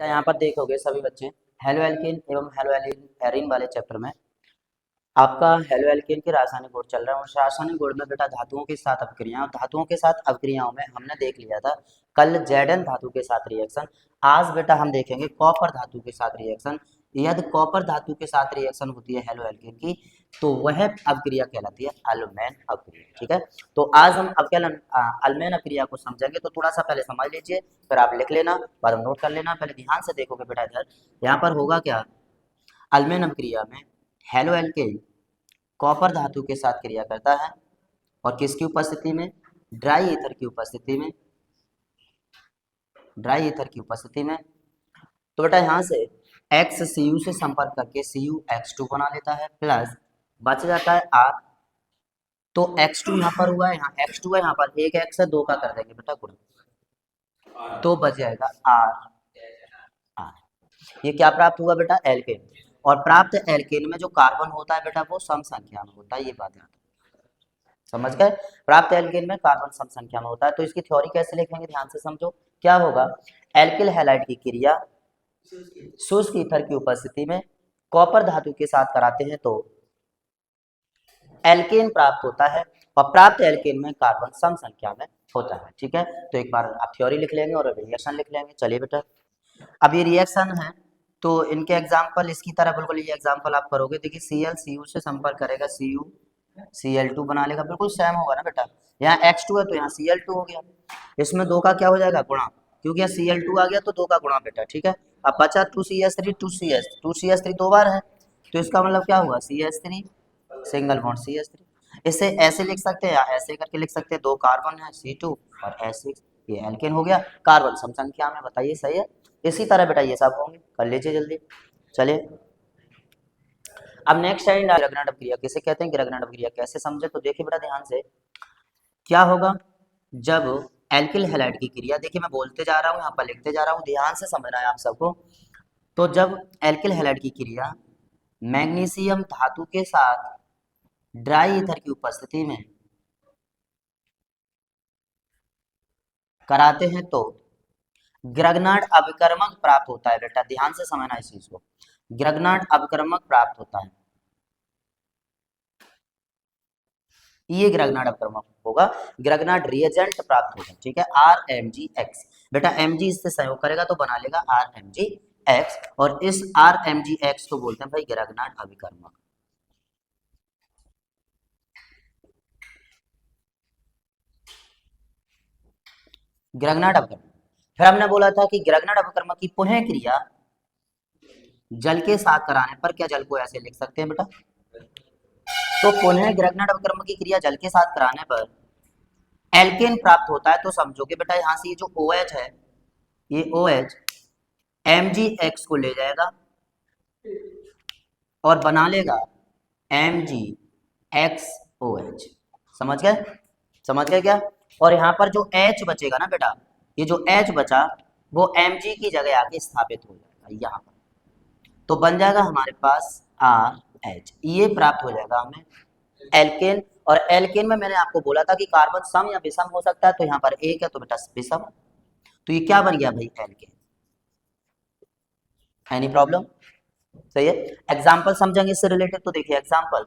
यहाँ पर देखोगे सभी बच्चे हेलो एल्केन एवं हेलो एरीन वाले चैप्टर में आपका हेलो एल्केन के रासायनिक गुण चल रहा है। और रासायनिक गुण में बेटा धातुओं के साथ अपक्रियाएं और धातुओं के साथ अपक्रियाओं में हमने देख लिया था कल Zn धातु के साथ रिएक्शन। आज बेटा हम देखेंगे कॉपर धातु के साथ रिएक्शन। यदि कॉपर धातु के साथ रिएक्शन होती है हेलो एल्केन की तो वह अपक्रिया कहलाती है अल्मेन अपक्रिया। ठीक है, तो आज हम अल्मेन अपक्रिया को समझेंगे। तो थोड़ा सा पहले समझ लीजिए, फिर आप लिख लेना, बाद में नोट कर लेना। पहले ध्यान से देखोगे बेटा, इधर यहाँ पर होगा क्या, अल्मेन अपक्रिया में हेलो एल्केन कॉपर धातु के साथ क्रिया करता है और किसकी उपस्थिति में, ड्राई ईथर की उपस्थिति में, ड्राई ईथर की उपस्थिति में। तो बेटा यहाँ से X Cu से संपर्क करके CuH2 बना लेता है, प्लस बच जाता है R। तो X2 यहाँ पर हुआ है, यहाँ X2 है, यहाँ पर एक X है, 2 का कर देंगे बेटा गुणा, तो बच जाएगा R। ये क्या प्राप्त हुआ बेटा, एल्केन। और प्राप्त एल्केन में जो कार्बन होता है बेटा वो सम संख्या में होता है, ये बात याद समझ गए। प्राप्त एल्केन में कार्बन सम संख्या में होता है। तो इसकी थ्योरी कैसे लिखेंगे, ध्यान से समझो। क्या होगा, एल्किल हैलाइड की क्रिया शुष्क ईथर की उपस्थिति में कॉपर धातु के साथ कराते हैं तो एल्केन प्राप्त होता है और प्राप्त एल्केन में कार्बन सम संख्या में होता है। ठीक है, तो एक बार आप थ्योरी लिख लेंगे और रिएक्शन लिख लेंगे। चलिए बेटा, अब ये रिएक्शन है तो इनके एग्जाम्पल इसकी तरह बिल्कुल ये एग्जाम्पल आप करोगे। देखिए Cl Cu से संपर्क करेगा, Cu Cl2 बना लेगा, बिल्कुल सेम होगा ना बेटा। यहाँ X2 है तो यहाँ Cl2 हो गया, इसमें 2 का क्या हो जाएगा गुणा, क्योंकि यहाँ Cl2 आ गया तो 2 का गुणा बेटा। ठीक है, अब बचा 2CH3 2CH3 2 बार है तो इसका मतलब क्या हुआ, CH3 सिंगल बॉन्ड CH3। इसे ऐसे लिख सकते हैं या ऐसे करके लिख सकते हैं, 2 कार्बन है C2 और H6, ये एल्केन हो गया। कार्बन सम संख्या में, बताइए सही है। इसी तरह बेटा ये सब होंगे, कर लीजिए जल्दी। चलिए अब नेक्स्ट है ग्रगनाट अपक्रिया किसे कहते हैं, ग्रगनाट अपक्रिया कैसे समझे, तो देखिए बेटा ध्यान से क्या होगा। जब एल्किल हैलाइड की क्रिया, देखिए मैं बोलते जा रहा हूँ, यहाँ पर लिखते जा रहा हूँ, ध्यान से समझना है आप सबको। तो जब एल्किल हैलाइड की क्रिया मैग्नीशियम धातु के साथ ड्राई ईथर की उपस्थिति में कराते हैं तो ग्रगनाट अभिकर्मक प्राप्त होता है। बेटा ध्यान से समझना इस चीज को, ग्रगनाट अभिकर्मक प्राप्त होता है, ये ग्रगनाट अभिकर्मक होगा, ग्रगनाट रिएजेंट प्राप्त होगा। ठीक है, RMgX, बेटा Mg इससे सहयोग करेगा तो बना लेगा RMgX, और इस RMgX को बोलते हैं भाई ग्रगनाट अभिकर्मक। ग्रगनाट अभिकर्मक, फिर हमने बोला था कि ग्रगनाट अभिकर्मक की पुनः क्रिया जल के साथ कराने पर, क्या जल को ऐसे लिख सकते हैं बेटा, तो पुनः ग्रगनाट अभिकर्मक की क्रिया जल के साथ कराने पर एल्केन प्राप्त होता है। तो समझोगे बेटा यहाँ से ये जो OH है, ये OH MgX को ले जाएगा और बना लेगा MgXOH। समझ गए, समझ गए क्या। और यहाँ पर जो H बचेगा ना बेटा, ये जो H बचा वो Mg की जगह आके स्थापित हो जाएगा यहाँ पर, तो बन जाएगा हमारे पास RH। ये प्राप्त हो जाएगा हमें एल्केन। और एल्केन में मैंने आपको बोला था कि कार्बन सम या विषम हो सकता है, तो यहाँ पर एक है तो बेटा विषम, तो ये क्या बन गया भाई, एल्केन। एनी प्रॉब्लम, सही है। एग्जाम्पल समझेंगे इससे रिलेटेड, तो देखिए एग्जाम्पल,